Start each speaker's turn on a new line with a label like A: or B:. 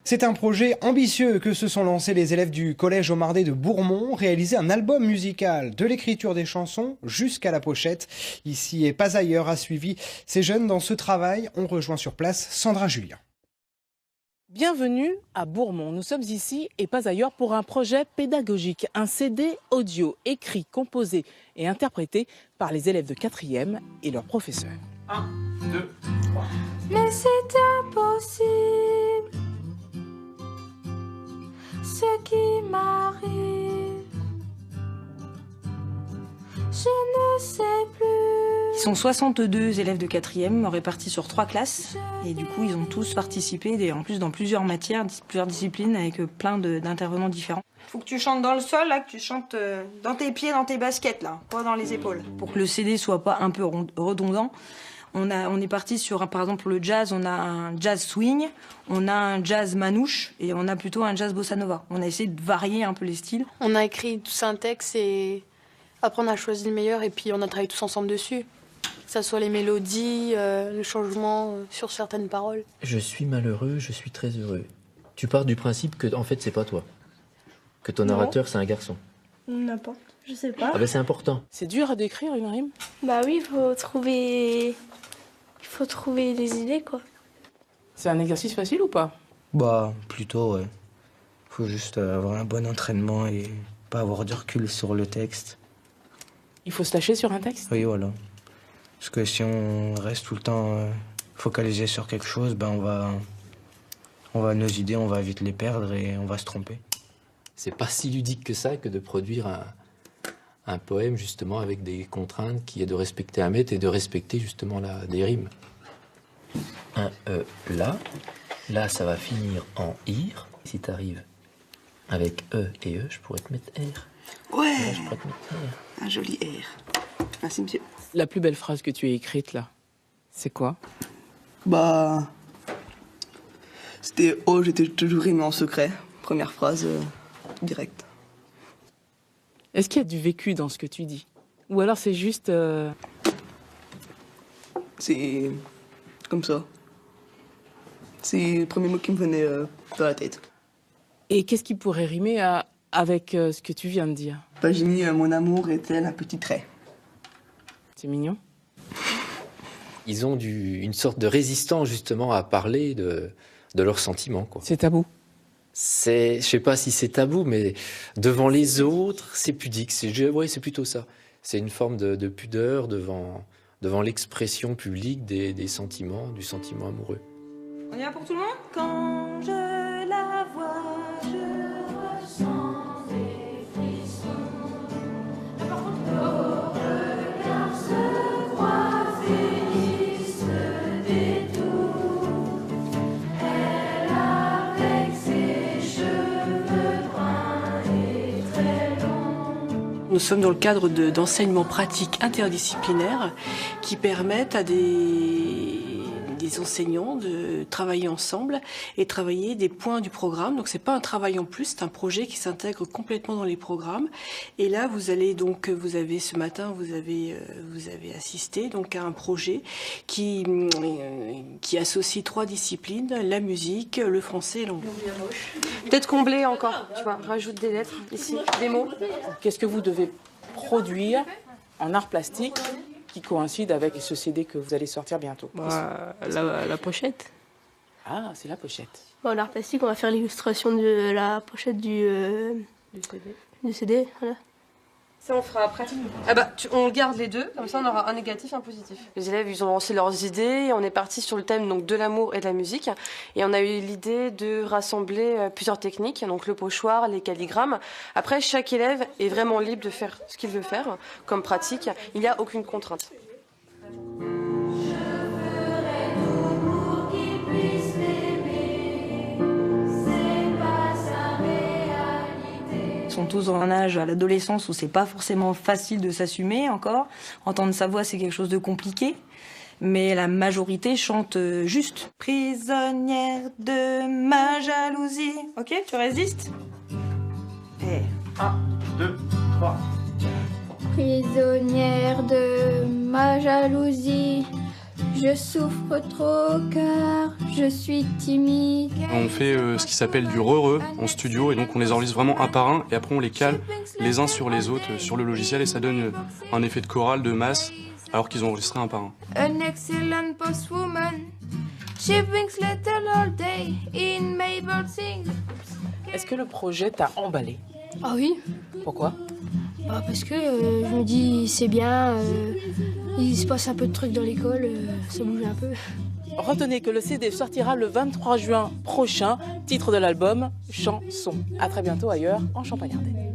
A: C'est un projet ambitieux que se sont lancés les élèves du collège Omardé de Bourmont, réaliser un album musical de l'écriture des chansons jusqu'à la pochette. Ici et pas ailleurs a suivi ces jeunes dans ce travail. On rejoint sur place Sandra Julien.
B: Bienvenue à Bourmont. Nous sommes ici et pas ailleurs pour un projet pédagogique, un CD audio écrit, composé et interprété par les élèves de 4e et leurs professeurs.
C: 1, 2, 3.
D: Mais c'est impossible ce qui m'arrive. Je ne sais plus.
E: Ils sont 62 élèves de 4e répartis sur 3 classes et du coup ils ont tous participé en plus dans plusieurs matières, plusieurs disciplines avec plein d'intervenants différents. Faut que tu chantes dans le sol, là, que tu chantes dans tes pieds, dans tes baskets, là, pas dans les épaules. Pour que le CD soit pas un peu redondant, on est parti sur, par exemple, le jazz, on a un jazz swing, on a un jazz manouche et on a plutôt un jazz bossa nova. On a essayé de varier un peu les styles.
F: On a écrit tous un texte et après on a choisi le meilleur et puis on a travaillé tous ensemble dessus. Que ça soit les mélodies, le changement sur certaines paroles.
G: Je suis malheureux, je suis très heureux. Tu pars du principe que, en fait, c'est pas toi. Que ton narrateur, c'est un garçon.
H: N'importe, je sais pas.
G: Ah ben c'est important.
B: C'est dur à décrire une rime?
H: Bah oui, il faut trouver des idées, quoi.
B: C'est un exercice facile ou pas?
I: Bah, plutôt, ouais. Faut juste avoir un bon entraînement et pas avoir de recul sur le texte.
B: Il faut se lâcher sur un texte?
I: Oui, voilà. Parce que si on reste tout le temps focalisé sur quelque chose, ben nos idées, on va vite les perdre et on va se tromper.
G: C'est pas si ludique que ça que de produire un poème justement avec des contraintes qui est de respecter un mètre et de respecter justement des rimes. Un E là, là ça va finir en IR. Si t'arrives avec E et E, je pourrais te mettre R.
J: Ouais,
G: là, je pourrais te mettre R.
J: Un joli R. Merci monsieur.
B: La plus belle phrase que tu as écrite là, c'est quoi?
J: Bah... C'était « Oh, j'étais toujours aimé en secret ». Première phrase, directe.
B: Est-ce qu'il y a du vécu dans ce que tu dis? Ou alors c'est juste...
J: C'est... comme ça. C'est le premier mot qui me venait dans la tête.
B: Et qu'est-ce qui pourrait rimer avec ce que tu viens de dire?
J: Bah, j'ai mis « Mon amour est-elle un petit trait ».
B: C'est mignon.
G: Ils ont une sorte de résistance justement à parler de leurs sentiments, quoi.
B: C'est tabou.
G: Je sais pas si c'est tabou, mais devant les autres, c'est pudique. Ouais, c'est plutôt ça. C'est une forme de pudeur devant l'expression publique des sentiments, du sentiment amoureux.
E: On y va pour tout le monde? Quand je la vois, je ressens des frissons. Nos regards se croisent et ils se détournent. Elle avec ses cheveux bruns et très longs.
F: Nous sommes dans le cadre d'enseignements pratiques interdisciplinaires qui permettent à des enseignants de travailler ensemble et travailler des points du programme. Donc c'est pas un travail en plus, c'est un projet qui s'intègre complètement dans les programmes. Et là vous avez ce matin vous avez assisté donc à un projet qui associe 3 disciplines, la musique, le français et l'anglais. Peut-être combler encore, tu vois, rajoute des lettres ici, des mots.
B: Qu'est-ce que vous devez produire en art plastique qui coïncide avec ce CD que vous allez sortir bientôt?
F: La pochette.
B: Ah, c'est la pochette.
H: Bon, en art plastique, on va faire l'illustration de la pochette du CD. Voilà.
F: Ça, on fera après. Ah bah, on garde les deux, comme ça on aura un négatif et un positif. Les élèves, ils ont lancé leurs idées, on est parti sur le thème donc, de l'amour et de la musique. Et on a eu l'idée de rassembler plusieurs techniques, donc le pochoir, les calligrammes. Après, chaque élève est vraiment libre de faire ce qu'il veut faire comme pratique. Il n'y a aucune contrainte.
E: Ils sont tous dans un âge à l'adolescence où c'est pas forcément facile de s'assumer encore. Entendre sa voix, c'est quelque chose de compliqué. Mais la majorité chante juste. Prisonnière de ma jalousie. Ok, tu résistes?
C: 1, 2, 3.
D: Prisonnière de ma jalousie, Je souffre trop car je suis timide.
K: On fait ce qui s'appelle du re-re en studio et donc on les enregistre vraiment un par un et après on les cale les uns sur les autres sur le logiciel et ça donne un effet de chorale, de masse alors qu'ils ont enregistré un par un.
D: An excellent postwoman. She brings letters all day in Mabel sings.
B: Est-ce que le projet t'a emballé?
H: Ah oui,
B: Pourquoi?
H: parce que je me dis c'est bien, il se passe un peu de trucs dans l'école, ça bouge un peu.
B: Retenez que le CD sortira le 23 juin prochain, titre de l'album Chanson. À très bientôt ailleurs en Champagne-Ardenne.